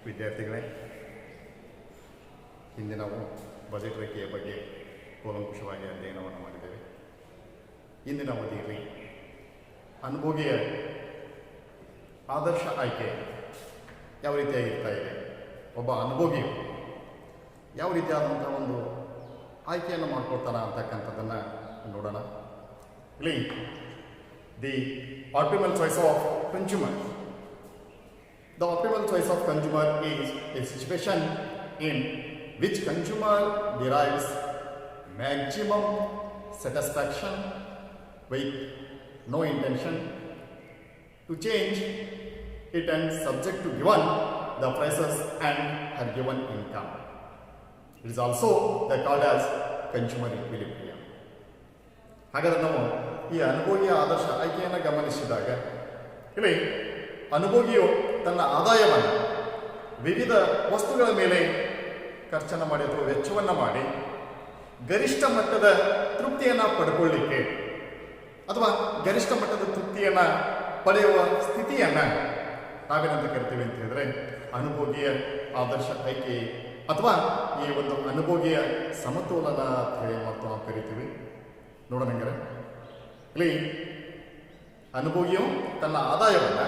ವಿದ್ಯಾರ್ಥಿಗಳೇ, ಹಿಂದೆ ನಾವು ಬಜೆಟ್ ರೇಖೆಯ ಬಗ್ಗೆ ಕೂಲಂಕುಷವಾಗಿ ಅಧ್ಯಯನವನ್ನು ಮಾಡಿದ್ದೇವೆ. ಇಂದಿನ ಅವಧಿಯಲ್ಲಿ ಅನುಭೋಗಿಯ ಆದರ್ಶ ಆಯ್ಕೆ ಯಾವ ರೀತಿಯಾಗಿರ್ತಾ ಇದೆ, ಒಬ್ಬ ಅನುಭೋಗಿಯು ಯಾವ ರೀತಿಯಾದಂಥ ಒಂದು ಆಯ್ಕೆಯನ್ನು ಮಾಡ್ಕೊಳ್ತಾನ ಅಂತಕ್ಕಂಥದ್ದನ್ನು ನೋಡೋಣ. ಇಲ್ಲಿ the optimal choice of consumer. The optimal choice of consumer is a situation in which consumer derives maximum satisfaction with no intention to change it and subject to given the prices and her given income. It is also called as consumer equilibrium. ಹಾಗಾದರೆ ನಾವು ಈ ಅನುಭೋಗಿಯ ಆದರ್ಶ ಆಯ್ಕೆಯನ್ನು ಗಮನಿಸಿದಾಗ ಇಲ್ಲಿ ಅನುಭೋಗಿಯು ತನ್ನ ಆದಾಯವನ್ನು ವಿವಿಧ ವಸ್ತುಗಳ ಮೇಲೆ ಖರ್ಚನ್ನು ಮಾಡಿ ಅಥವಾ ವೆಚ್ಚವನ್ನು ಮಾಡಿ ಗರಿಷ್ಠ ಮಟ್ಟದ ತೃಪ್ತಿಯನ್ನು ಪಡ್ಕೊಳ್ಳಿಕ್ಕೆ ಅಥವಾ ಗರಿಷ್ಠ ಮಟ್ಟದ ತೃಪ್ತಿಯನ್ನು ಪಡೆಯುವ ಸ್ಥಿತಿಯನ್ನು ನಾವೇನಂತ ಕರಿತೀವಿ ಅಂತ ಹೇಳಿದ್ರೆ ಅನುಭೋಗಿಯ ಆದರ್ಶ ಆಯ್ಕೆ ಅಥವಾ ಈ ಒಂದು ಅನುಭೋಗಿಯ ಸಮತೋಲನ ಅಂತ ಹೇಳಿ ಮತ್ತು ನಾವು ಕರಿತೀವಿ. ನೋಡೋಣ ಹಂಗಾರೆ, ಇಲ್ಲಿ ಅನುಭೋಗಿಯು ತನ್ನ ಆದಾಯವನ್ನು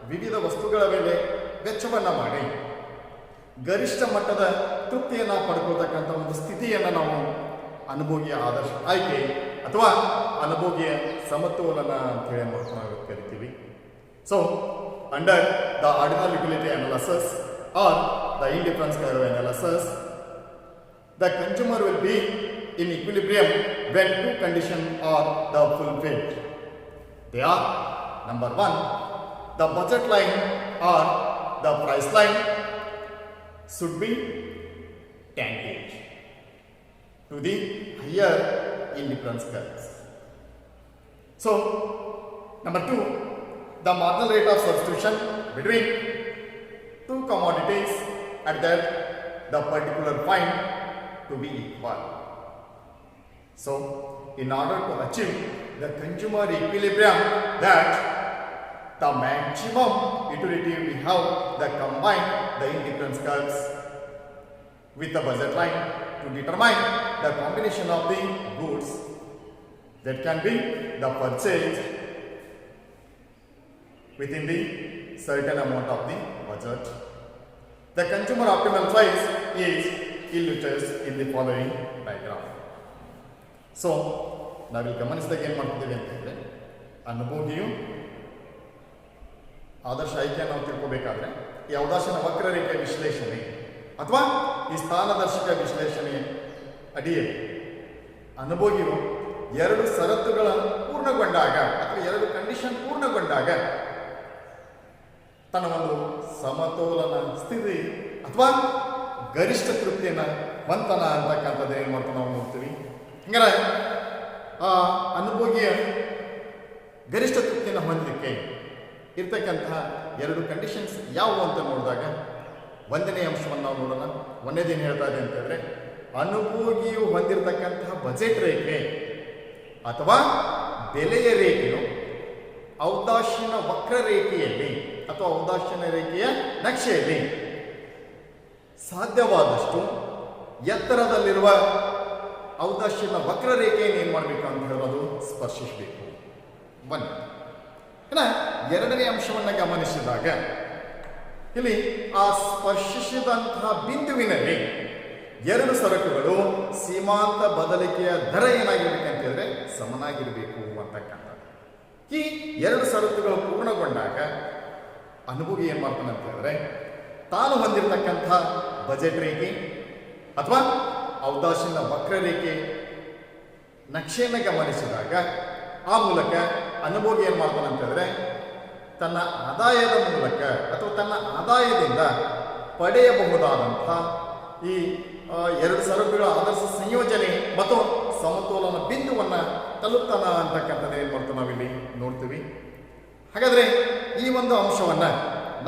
ವಿವಿಧ ವಸ್ತುಗಳ ಮೇಲೆ ವೆಚ್ಚವನ್ನು ಮಾಡಿ ಗರಿಷ್ಠ ಮಟ್ಟದ ತೃಪ್ತಿಯನ್ನು ಪಡ್ಕೊಳ್ತಕ್ಕಂಥ ಒಂದು ಸ್ಥಿತಿಯನ್ನು ನಾವು ಅನುಭೋಗಿಯ ಆದರ್ಶ ಆಯ್ಕೆ ಅಥವಾ ಅನುಭೋಗಿಯ ಸಮತೋಲನ ಅಂತ ಹೇಳಿ ನಾವು ಕರಿತೀವಿ. So under the ordinal utility analysis are the indifference curve analysis, the consumer will be in equilibrium when two conditions are fulfilled. They are, number one, the budget line or the price line should be tangent to the higher indifference curves. So, number two, the marginal rate of substitution between two commodities at that the particular point to be equal. So, in order to achieve the consumer equilibrium, that the maximum utility we have the combine the indifference curves with the budget line to determine the combination of the goods that can be the purchase within the certain amount of the budget. The consumer optimal choice is illustrated in the following diagram. So ನಾವಿಲ್ಲಿ ಗಮನಿಸಿದಾಗ ಏನು ಮಾಡ್ತಿದ್ದೀವಿ ಅಂತ ಹೇಳಿದ್ರೆ, ಅನುಭೋಗಿಯು ಆದರ್ಶ ಆಯ್ಕೆಯನ್ನು ನಾವು ತಿಳ್ಕೋಬೇಕಾದ್ರೆ ಈ ಅವಕಾಶನ ವಕ್ರರೇಖೆ ವಿಶ್ಲೇಷಣೆ ಅಥವಾ ಈ ಸ್ಥಾನದರ್ಶಕ ವಿಶ್ಲೇಷಣೆ ಅಡಿಯಲ್ಲಿ ಅನುಭೋಗಿಯು ಎರಡು ಷರತ್ತುಗಳ ಪೂರ್ಣಗೊಂಡಾಗ ಅಥವಾ ಎರಡು ಕಂಡೀಷನ್ ಪೂರ್ಣಗೊಂಡಾಗ ತನ್ನ ಒಂದು ಸಮತೋಲನ ಸ್ಥಿತಿ ಅಥವಾ ಗರಿಷ್ಠ ತೃಪ್ತಿಯನ್ನು ಹೊಂದನ ಅಂತಕ್ಕಂಥದ್ದು ಏನು ಮಾಡ್ತಾ ನಾವು ನೋಡ್ತೀವಿ. ಹಂಗಾರೆ ಆ ಅನುಭೋಗಿಯ ಗರಿಷ್ಠ ತೃಪ್ತಿಯನ್ನು ಹೊಂದಲಿಕ್ಕೆ ಇರ್ತಕ್ಕಂತಹ ಎರಡು ಕಂಡೀಷನ್ಸ್ ಯಾವುವು ಅಂತ ನೋಡಿದಾಗ ಒಂದನೇ ಅಂಶವನ್ನು ನಾವು ನೋಡೋಣ. ಒಂದೇದೇನು ಹೇಳ್ತಾ ಇದೆ ಅಂತ ಹೇಳಿದ್ರೆ, ಅನುಭೋಗಿಯು ಹೊಂದಿರತಕ್ಕಂತಹ ಬಜೆಟ್ ರೇಖೆ ಅಥವಾ ಬೆಲೆಯ ರೇಖೆಯು ಔದಾಸೀನ ವಕ್ರರೇಖೆಯಲ್ಲಿ ಅಥವಾ ಔದಾಸೀನ ರೇಖೆಯ ನಕ್ಷೆಯಲ್ಲಿ ಸಾಧ್ಯವಾದಷ್ಟು ಎತ್ತರದಲ್ಲಿರುವ ಔದಾಸೀನ ವಕ್ರರೇಖೆಯನ್ನು ಏನು ಮಾಡಬೇಕು ಅಂತ ಹೇಳೋದು ಸ್ಪರ್ಶಿಸಬೇಕು. ಬನ್ನಿ, ಎರಡನೇ ಅಂಶವನ್ನು ಗಮನಿಸಿದಾಗ ಇಲ್ಲಿ ಆ ಸ್ಪರ್ಶಿಸಿದಂತಹ ಬಿಂದುವಿನಲ್ಲಿ ಎರಡು ಸರಕುಗಳು ಸೀಮಾಂತ ಬದಲಿಕೆಯ ದರ ಏನಾಗಿರ್ಬೇಕಂತ ಹೇಳಿದ್ರೆ ಸಮನಾಗಿರಬೇಕು ಅಂತಕ್ಕಂಥದ್ದು. ಈ ಎರಡು ಷರತ್ತುಗಳು ಪೂರ್ಣಗೊಂಡಾಗ ಅನುಭೋಗಿ ಏನು ಮಾಡ್ತಾನೆ ಅಂತ ಹೇಳಿದ್ರೆ, ತಾನು ಹೊಂದಿರತಕ್ಕಂಥ ಬಜೆಟ್ ರೇಖೆ ಅಥವಾ ಔದಾಸೀನ ವಕ್ರರೇಖೆ ನಕ್ಷೆಯನ್ನು ಗಮನಿಸಿದಾಗ ಆ ಮೂಲಕ ಅನುಭೋಗಿ ಏನು ಮಾಡ್ತಾನೆ ಅಂತ ಹೇಳಿದ್ರೆ, ತನ್ನ ಆದಾಯದ ಮೂಲಕ ಅಥವಾ ತನ್ನ ಆದಾಯದಿಂದ ಪಡೆಯಬಹುದಾದಂಥ ಈ ಎರಡು ಸರಕುಗಳ ಆದರ್ಶ ಸಂಯೋಜನೆ ಮತ್ತು ಸಮತೋಲನ ಬಿಂದುವನ್ನು ತಲುಪ್ತಾನ ಅಂತಕ್ಕಂಥದ್ದು ಏನು ಮಾಡ್ತಾ ನಾವಿಲ್ಲಿ ನೋಡ್ತೀವಿ. ಹಾಗಾದರೆ ಈ ಒಂದು ಅಂಶವನ್ನು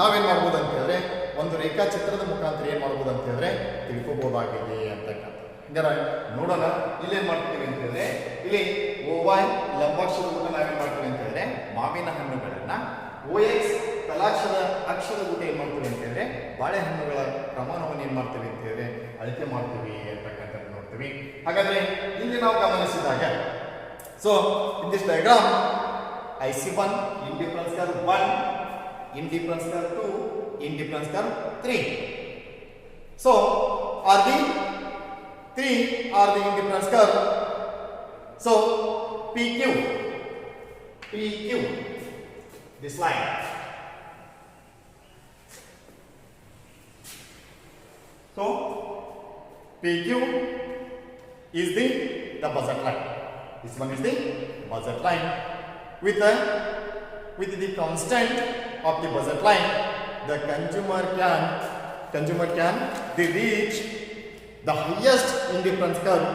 ನಾವೇನು ಮಾಡ್ಬೋದು ಅಂತ ಹೇಳಿದ್ರೆ, ಒಂದು ರೇಖಾಚಿತ್ರದ ಮುಖಾಂತರ ಏನು ಮಾಡ್ಬೋದು ಅಂತ ಹೇಳಿದ್ರೆ ತಿಳ್ಕೋಬಹುದಾಗಿದೆ ಅಂತಕ್ಕಂಥ. ಹಂಗಾರೆ ನೋಡೋಣ, ಇಲ್ಲೇನು ಮಾಡ್ತೀವಿ ಅಂತ ಹೇಳಿದ್ರೆ, ಇಲ್ಲಿ OY ಲಂಬಾಕ್ಷದ ಮೂಲಕ ನಾವೇನು ಮಾಡ್ತೀವಿ ಅಂತ ಹೇಳಿದ್ರೆ ಮಾವಿನ ಹಣ್ಣುಗಳನ್ನು OX ತಲಾಕ್ಷದ ಅಕ್ಷದ ಊಟ ಏನು ಮಾಡ್ತೀವಿ ಅಂತ ಹೇಳಿದ್ರೆ ಬಾಳೆಹಣ್ಣುಗಳ ಪ್ರಮಾಣವನ್ನು ಏನು ಮಾಡ್ತೀವಿ ಅಂತ ಹೇಳಿದ್ರೆ ಅಳತೆ ಮಾಡ್ತೀವಿ ಅಂತಕ್ಕಂಥದ್ದು ನೋಡ್ತೀವಿ. ಹಾಗಾದ್ರೆ ಇಲ್ಲಿ ನಾವು ಗಮನಿಸಿದಾಗ so in this diagram IC1 indifference curve 1, indifference curve 2, indifference curve 3. So are the 3 are the indifference curve. So PQ this line. So PQ is the buzzer line. This one is the buzzer line. With the constant of the buzzer line, the consumer can reach the highest indifference curve,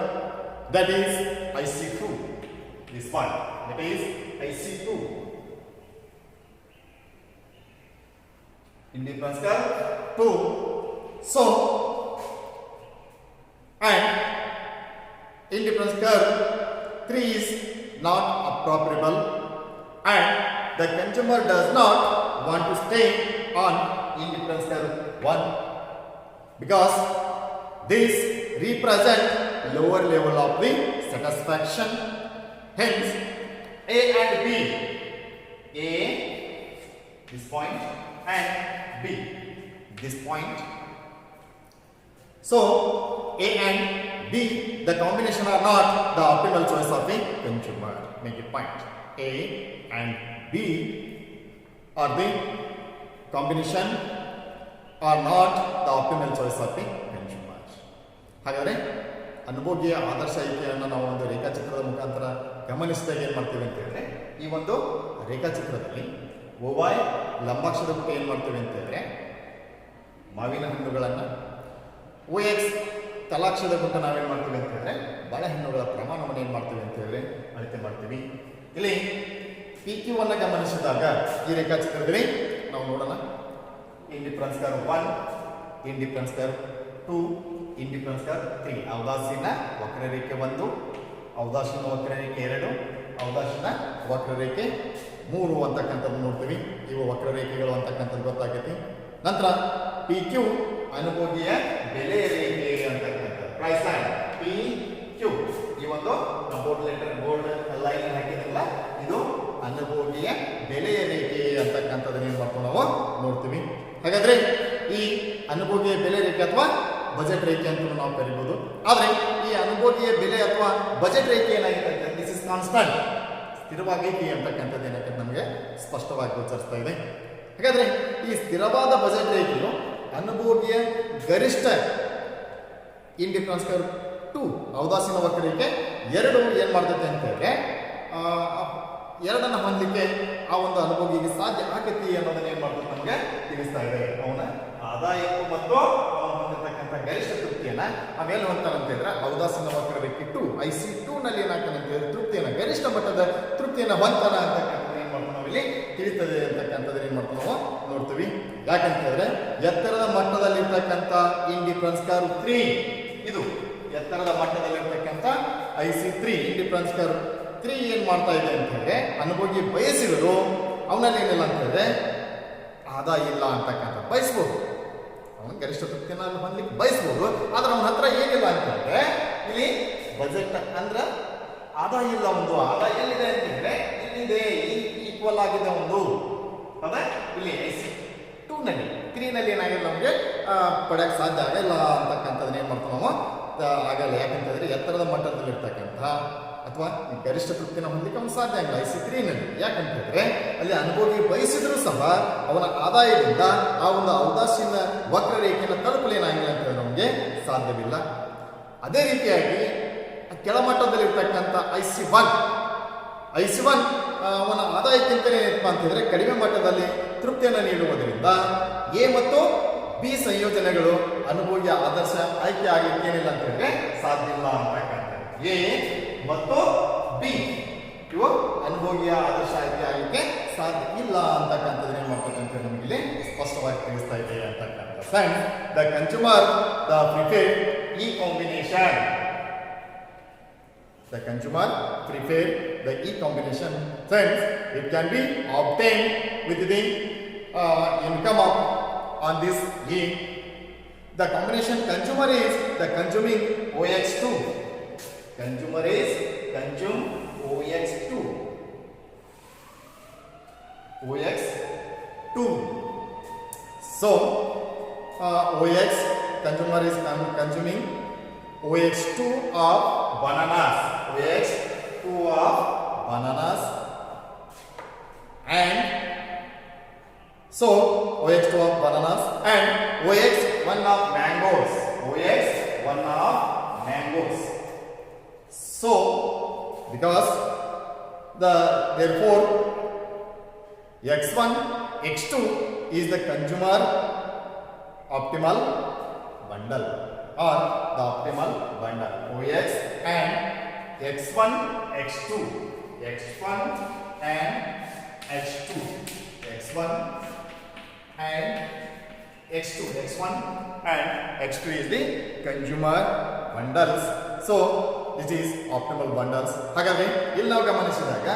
that is IC2. This one, that is IC2. Indifference curve 2. So, and indifference curve 3 is not appropriable, and the consumer does not want to stay on indifference curve 1 because this represent lower level of the satisfaction. Hence A and B, A this point and B this point. So A and B, the combination are not the optimal choice of the consumer. Make it point. A and B are the combination are not the optimal choice of the consumer. ಹಾಗಾದರೆ ಅನುಭೋಗಿಯ ಆದರ್ಶ ಆಯ್ಕೆಯನ್ನು ನಾವು ಒಂದು ರೇಖಾಚಿತ್ರದ ಮುಖಾಂತರ ಗಮನಿಸಿದಾಗ ಏನು ಮಾಡ್ತೀವಿ ಅಂತ ಹೇಳಿದ್ರೆ ಈ ಒಂದು ರೇಖಾಚಿತ್ರದಲ್ಲಿ OY ಲಂಬಾಕ್ಷದ ಪುಟ ಏನು ಮಾಡ್ತೀವಿ ಅಂತ ಹೇಳಿದ್ರೆ ಮಾವಿನ ಹಣ್ಣುಗಳನ್ನು, OX ತಲಾಕ್ಷದ ಪುಟ ನಾವೇನು ಮಾಡ್ತೀವಿ ಅಂತ ಹೇಳಿದ್ರೆ ಬಾಳೆಹಣ್ಣುಗಳ ಪ್ರಮಾಣವನ್ನು ಏನು ಮಾಡ್ತೀವಿ ಅಂತ ಹೇಳಿದ್ರೆ ಅಳತೆ ಮಾಡ್ತೀವಿ. ಇಲ್ಲಿ PQ ಅನ್ನು ಗಮನಿಸಿದಾಗ ಈ ರೇಖಾಚಿತ್ರದಲ್ಲಿ ನಾವು ನೋಡೋಣ. Indifference curve 1, indifference curve 2, indifference curve 3. ಔದಾಸೀನ ವಕ್ರರೇಖೆ 1, ಔದಾಸೀನ ವಕ್ರರೇಖೆ 2, ಔದಾಸೀನ ವಕ್ರರೇಖೆ 3 ಅಂತಕ್ಕಂಥದ್ದು ನೋಡ್ತೀವಿ. ಇವು ವಕ್ರರೇಖೆಗಳು ಅಂತಕ್ಕಂಥದ್ದು ಗೊತ್ತಾಗೈತಿ. ನಂತರ PQ ಅನುಭೋಗಿಯ ಬೆಲೆ ರೇಖೆ ಅಂತಕ್ಕಂಥದ್ದು ಪ್ರೈಸ್ ಲೈನ್ PQ. ಈ ಒಂದು ಬೋಲ್ಡ್ ಲೈನ್ ಹಾಕಿದ್ರಲ್ಲ, ಇದು ಅನುಭೋಗಿಯ ಬೆಲೆಯ ರೇಖೆ ಅಂತಕ್ಕಂಥದ್ದನ್ನ ಏನು ಮಾಡ್ತೀವಿ ನಾವು ನೋಡ್ತೀವಿ. ಹಾಗಾದ್ರೆ ಈ ಅನುಭೋಗಿಯ ಬೆಲೆ ರೇಖೆ ಅಥವಾ ಬಜೆಟ್ ರೇಖೆ ಅಂತ ನಾವು ಕರಿಬಹುದು. ಆದರೆ ಈ ಅನುಭೋಗಿಯ ಬೆಲೆ ಅಥವಾ ಬಜೆಟ್ ರೇಖೆ ಏನಾಗಿದೆ, ದಿಸ್ ಇಸ್ ಕಾನ್ಸ್ಟಂಟ್, ಸ್ಥಿರವಾಗೈತಿ ಅಂತಕ್ಕಂಥದ್ದು ಏನಾಗುತ್ತೆ ನಮಗೆ ಸ್ಪಷ್ಟವಾಗಿ ಗೋಚರಿಸ್ತಾ ಇದೆ. ಹಾಗಾದ್ರೆ ಈ ಸ್ಥಿರವಾದ ಬಜೆಟ್ ರೇಖೆಯು ಅನುಭೋಗಿಯ ಗರಿಷ್ಠ ಇಂಡಿಫರೆನ್ಸ್ ಕರ್ವ್ 2 ಔದಾಸೀನ ವಕ್ರರೇಖೆ 2 ಏನು ಮಾಡ್ತೈತೆ ಅಂತ ಹೇಳಿದ್ರೆ ಎರಡನ್ನ ಹೊಂದಲಿಕ್ಕೆ ಆ ಒಂದು ಅನುಭೋಗಿಗೆ ಸಾಧ್ಯ ಆಗತಿ ಅನ್ನೋದನ್ನ ಏನು ಮಾಡ್ತದೆ ನಮಗೆ ತಿಳಿಸ್ತಾ ಇದೆ. ಅವನ ಆದಾಯಕ್ಕೂ ಮತ್ತು ಅವನು ಹೊಂದಿರತಕ್ಕಂಥ ಗರಿಷ್ಠ ತೃಪ್ತಿಯನ್ನ ಆಮೇಲೆ ಹೊಂತಾನಂತ ಹೇಳಿದ್ರೆ ಔದಾಸೀನ ವಕ್ರರೇಖೆ 2 IC2 ನಲ್ಲಿ ಏನಾಗ್ತಾನೆ ಅಂತ ಹೇಳಿದ್ರೆ ತೃಪ್ತಿಯನ್ನ, ಗರಿಷ್ಠ ಮಟ್ಟದ ತೃಪ್ತಿಯನ್ನ ಹೊಂತಾನ ಅಂತಕ್ಕಂಥದ್ದು ಏನು ಮಾಡ್ತೀವಿ ನಾವು ಇಲ್ಲಿ ತಿಳಿತದೆ ಅಂತಕ್ಕಂಥದ್ದು ಏನು ಮಾಡ್ತೀವಿ ನಾವು ನೋಡ್ತೀವಿ. ಯಾಕಂತ ಹೇಳಿದ್ರೆ ಎತ್ತರದ ಮಟ್ಟದಲ್ಲಿರ್ತಕ್ಕಂಥ ಇಂಡಿಫರೆನ್ಸ್ ಕರ್ವ್ 3, ಇದು ಎತ್ತರದ ಮಟ್ಟದಲ್ಲಿರ್ತಕ್ಕಂಥ IC3 ಇಂಡಿಫರೆನ್ಸ್ ಕರ್ವ್ 3 ಏನು ಮಾಡ್ತಾ ಇದೆ ಅಂತ ಹೇಳಿದ್ರೆ ಅನುಭೋಗಿ ಬಯಸಿದರು ಅವನಲ್ಲಿ ಏನಿಲ್ಲ ಅಂತ ಹೇಳಿದ್ರೆ ಆದಾಯ ಇಲ್ಲ ಅಂತಕ್ಕಂಥ ಬಯಸ್ಬೋದು, ಅವನು ಗರಿಷ್ಠ ತೃಪ್ತಿನ ಹೊಂದಲಿಕ್ಕೆ ಬಯಸ್ಬೋದು. ಆದ್ರೆ ಅವನ ಹತ್ರ ಏನಿಲ್ಲ ಅಂತ ಹೇಳಿದ್ರೆ ಇಲ್ಲಿ ಬಜೆಟ್ ಅಂದ್ರೆ ಆದಾಯ ಇಲ್ಲ. ಒಂದು ಆದಾಯ ಎಲ್ಲಿದೆ ಅಂತ ಹೇಳಿದ್ರೆ ಇಲ್ಲಿದೆ, ಈಕ್ವಲ್ ಆಗಿದೆ ಒಂದು. ಹೌದಾ, ಇಲ್ಲಿ IC2 ನಲ್ಲಿ 3 ನಲ್ಲಿ ಏನಾಗಿಲ್ಲ ನಮಗೆ ಪಡೆಯಕ್ಕೆ ಸಾಧ್ಯ ಆಗಲ್ಲ ಅಂತಕ್ಕಂಥದ್ದನ್ನ ಏನು ಮಾಡ್ತೀವಿ ನಾವು ಆಗಲ್ಲ. ಯಾಕಂತ ಹೇಳಿದ್ರೆ ಎತ್ತರದ ಮಟ್ಟದಲ್ಲಿರ್ತಕ್ಕಂಥ ಅಥವಾ ಗರಿಷ್ಠ ತೃಪ್ತಿನ ಹೊಂದಲಿಕ್ಕೆ ಅವನು ಸಾಧ್ಯ ಆಗಿಲ್ಲ IC3 ನಲ್ಲಿ. ಯಾಕಂತ ಹೇಳಿದ್ರೆ ಅಲ್ಲಿ ಅನುಭೋಗಿ ಬಯಸಿದ್ರು ಸಹ ಅವನ ಆದಾಯದಿಂದ ಆ ಒಂದು ಔದಾಸೀನ ವಕ್ರರೇಖೆಯನ್ನು ತಲುಪಲೇನಾಗಿಲ್ಲ ಅಂತ ಹೇಳಿದ್ರೆ ನಮಗೆ ಸಾಧ್ಯವಿಲ್ಲ. ಅದೇ ರೀತಿಯಾಗಿ ಕೆಳಮಟ್ಟದಲ್ಲಿರ್ತಕ್ಕಂಥ IC1 ಅವನ ಆದಾಯಕ್ಕಿಂತಲೇ ಏನಪ್ಪ ಅಂತ ಹೇಳಿದ್ರೆ ಕಡಿಮೆ ಮಟ್ಟದಲ್ಲಿ ತೃಪ್ತಿಯನ್ನು ನೀಡುವುದರಿಂದ A ಮತ್ತು B ಸಂಯೋಜನೆಗಳು ಅನುಭೋಗಿಯ ಆದರ್ಶ ಆಯ್ಕೆ ಆಗಲಿಕ್ಕೆ ಏನಿಲ್ಲ ಅಂತ ಹೇಳಿದ್ರೆ ಸಾಧ್ಯ ಇಲ್ಲ ಅಂತಕ್ಕಂಥದ್ದು. A ಮತ್ತು B ಇವು ಅನುಭೋಗಿಯ ಆದರ್ಶ ಆಯ್ಕೆ ಆಗಲಿಕ್ಕೆ ಸಾಧ್ಯ ಇಲ್ಲ ಅಂತಕ್ಕಂಥದ್ದು ಏನು ಮಾಡ್ತಕ್ಕಂಥ ನಮಗೆ ಇಲ್ಲಿ ಸ್ಪಷ್ಟವಾಗಿ ತಿಳಿಸ್ತಾ ಇದೆ ಅಂತಕ್ಕಂಥ. Friends, the consumer the prefer ಈ combination. The consumer prefer the E combination. Friends, it can be obtained with the income of on this E. The combination consumer is the consuming OX2. Consumer is consume OX2. OX2. So OX consumer is consuming OX2 of bananas. OX2 of bananas. And so OX2 of bananas and OX1 of mangoes. OX1 of mangoes. So because therefore X1, X2 is the consumer optimal bundle or the optimal bundle. OX and X1, X2. X1 and X2. X1 and X2. X1 and X2 is the consumer bundles. So this is optimal bundles. ಹಾಗಾದ್ರೆ ಇಲ್ಲಿ ನಾವು ಗಮನಿಸಿದಾಗ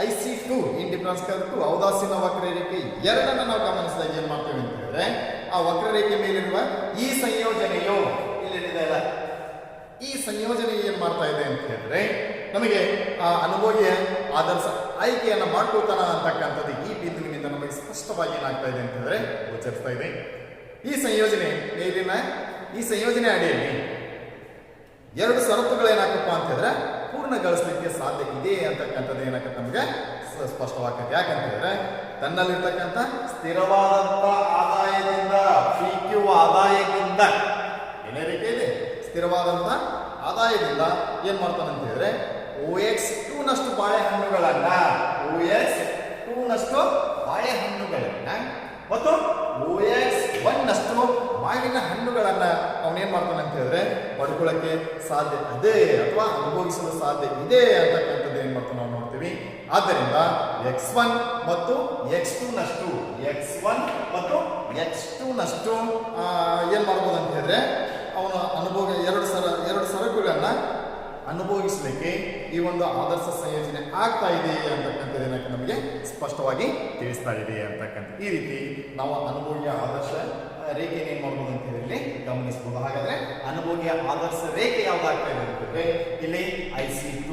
IC2 indifference curve 2 ಔದಾಸೀನ ವಕ್ರರೇಖೆ ಎರಡನ್ನು ನಾವು ಗಮನಿಸಿದಾಗ ಏನು ಮಾಡ್ತೇವೆ ಅಂತ ಹೇಳಿದ್ರೆ ಆ ವಕ್ರರೇಖೆ ಮೇಲಿರುವ ಈ ಸಂಯೋಜನೆಯು ಇಲ್ಲಿದೆ ಅಲ್ಲ ಈ ಸಂಯೋಜನೆ ಏನು ಮಾಡ್ತಾ ಇದೆ ಅಂತ ಹೇಳಿದ್ರೆ ನಮಗೆ ಆ ಅನುಭವಿಯ ಆದರ್ಶ ಆಯ್ಕೆಯನ್ನು ಮಾಡ್ಕೋತಾನ ಅಂತಕ್ಕಂಥದ್ದು ಈ ಬಿಂದುವಿನಿಂದ ನಮಗೆ ಸ್ಪಷ್ಟವಾಗಿ ಏನಾಗ್ತಾ ಇದೆ ಅಂತ ಹೇಳಿದ್ರೆ ಗೋಚರಿಸ್ತಾ ಇದೆ. ಈ ಸಂಯೋಜನೆ ಮೇಲಿನ ಈ ಸಂಯೋಜನೆ ಅಡಿಯಲ್ಲಿ ಎರಡು ಷರತ್ತುಗಳೇನಾಗಪ್ಪ ಅಂತ ಹೇಳಿದ್ರೆ ಪೂರ್ಣಗೊಳಿಸಲಿಕ್ಕೆ ಸಾಧ್ಯ ಇದೆ ಅಂತಕ್ಕಂಥದ್ದು ಏನಾಗತ್ತೆ ನಮಗೆ ಸ್ಪಷ್ಟವಾಗ್ತದೆ. ಯಾಕಂತ ಹೇಳಿದ್ರೆ ತನ್ನಲ್ಲಿರ್ತಕ್ಕಂಥ ಸ್ಥಿರವಾದಂಥ ಆದಾಯದಿಂದ PQ ಆದಾಯದಿಂದ ಏನೇ ರೇಖೆ ಇದೆ ಸ್ಥಿರವಾದಂಥ ಆದಾಯದಿಂದ ಏನ್ ಮಾಡ್ತಾನೆ ಅಂತ ಹೇಳಿದ್ರೆ OX2 ನಷ್ಟು ಬಾಳೆಹಣ್ಣುಗಳನ್ನ ಮತ್ತು OX1 ನಷ್ಟು ಮಾವಿನ ಹಣ್ಣುಗಳನ್ನ ಅವನೇನ್ ಮಾಡ್ತಾನೆ ಅಂತ ಹೇಳಿದ್ರೆ ಪಡ್ಕೊಳ್ಳಕ್ಕೆ ಸಾಧ್ಯ ಇದೆ ಅಥವಾ ಅನುಭವಿಸಲು ಸಾಧ್ಯ ಇದೆ ಅಂತಕ್ಕಂಥದ್ದು ಏನ್ ಮಾಡ್ತಾನೆ ನಾವು ನೋಡ್ತೀವಿ. ಆದ್ದರಿಂದ X1 ಮತ್ತು X2 ನಷ್ಟು ಏನ್ ಮಾಡ್ಬೋದು ಅಂತ ಹೇಳಿದ್ರೆ ಅವನ ಅನುಭವ ಎರಡು ಸರಕುಗಳನ್ನ ಅನುಭವಿಸಲಿಕ್ಕೆ ಈ ಒಂದು ಆದರ್ಶ ಸಂಯೋಜನೆ ಆಗ್ತಾ ಇದೆ ಅಂತಕ್ಕಂಥದ್ದು ಏನಕ್ಕೆ ನಮಗೆ ಸ್ಪಷ್ಟವಾಗಿ ತಿಳಿಸ್ತಾ ಇದೆ ಅಂತಕ್ಕಂಥ ಈ ರೀತಿ ನಾವು ಅನುಭವೀಯ ಆದರ್ಶ ರೇಖೆ ಏನ್ ಮಾಡ್ಬೋದು ಅಂತ ಹೇಳಿ ಗಮನಿಸಬಹುದು. ಹಾಗಾದ್ರೆ ಅನುಭವೀಯ ಆದರ್ಶ ರೇಖೆ ಯಾವ್ದಾಗ್ತಾ ಇದೆ ಅಂತಂದ್ರೆ ಇಲ್ಲಿ IC2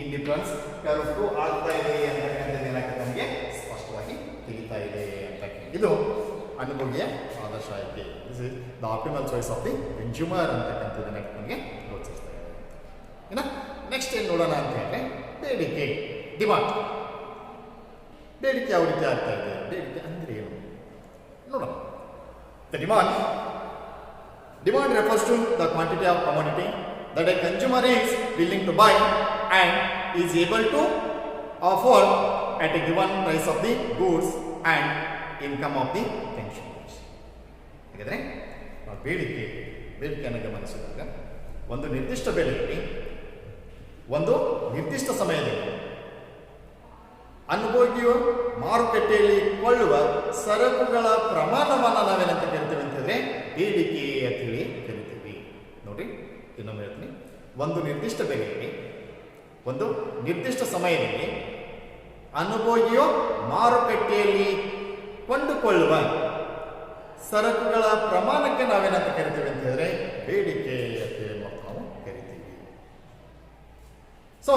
ಇಂಡಿಫರೆನ್ಸ್ ಕರ್ವ್ 2 ಆಗ್ತಾ ಇದೆ ಅಂತಕ್ಕಂಥದ್ದು ಏನಕ್ಕೆ ನಮಗೆ ಸ್ಪಷ್ಟವಾಗಿ ತಿಳಿತಾ ಇದೆ ಅಂತಕ್ಕಂಥ ಇದು ಅನುಭವೀಯ ಆದರ್ಶ ಆಯ್ಕೆ. This is the optimal choice of the consumer ಅಂತಕ್ಕಂಥದ್ದು ಏನಕ್ಕೆ ನಮಗೆ ಗೋಚರಿಸ್ತಾ ಇದೆ. ಏನ ನೆಕ್ಸ್ಟ್ ಏನು ನೋಡೋಣ ಅಂತ ಹೇಳಿದ್ರೆ ಬೇಡಿಕೆ ಡಿಮಾಂಡ್. ಬೇಡಿಕೆ ಯಾವ ರೀತಿ ಆಗ್ತಾ ಇದೆ, ಬೇಡಿಕೆ ಅಂದ್ರೆ ಏನು ನೋಡೋಣ. The demand refers to the quantity of commodity that a consumer is willing to buy and is able to afford at a given price of the goods and income of the consumers. ಹಾಗಾದ್ರೆ ನಾವು ಬೇಡಿಕೆಯನ್ನು ಗಮನಿಸಿದಾಗ ಒಂದು ನಿರ್ದಿಷ್ಟ ಬೆಲೆಯಲ್ಲಿ ಒಂದು ನಿರ್ದಿಷ್ಟ ಸಮಯದಲ್ಲಿ ಅನುಭೋಗಿಯು ಮಾರುಕಟ್ಟೆಯಲ್ಲಿ ಕೊಳ್ಳುವ ಸರಕುಗಳ ಪ್ರಮಾಣವನ್ನು ನಾವೇನಂತ ಕರಿತೀವಿ ಅಂತ ಹೇಳಿದ್ರೆ ಬೇಡಿಕೆ ಅಂತ ಹೇಳಿ ಕರಿತೀವಿ. ನೋಡಿ ಇನ್ನೊಮ್ಮೆ ಹೇಳ್ತೀನಿ, ಒಂದು ನಿರ್ದಿಷ್ಟ ಬೆಲೆಯಲ್ಲಿ ಒಂದು ನಿರ್ದಿಷ್ಟ ಸಮಯದಲ್ಲಿ ಅನುಭೋಗಿಯು ಮಾರುಕಟ್ಟೆಯಲ್ಲಿ ಕೊಂಡುಕೊಳ್ಳುವ ಸರಕುಗಳ ಪ್ರಮಾಣಕ್ಕೆ ನಾವೇನಂತ ಕರಿತೀವಿ ಅಂತ ಹೇಳಿದ್ರೆ ಬೇಡಿಕೆ ಅಂತ ಹೇಳಿ ನಾವು ಕರಿತೀವಿ. ಸೊ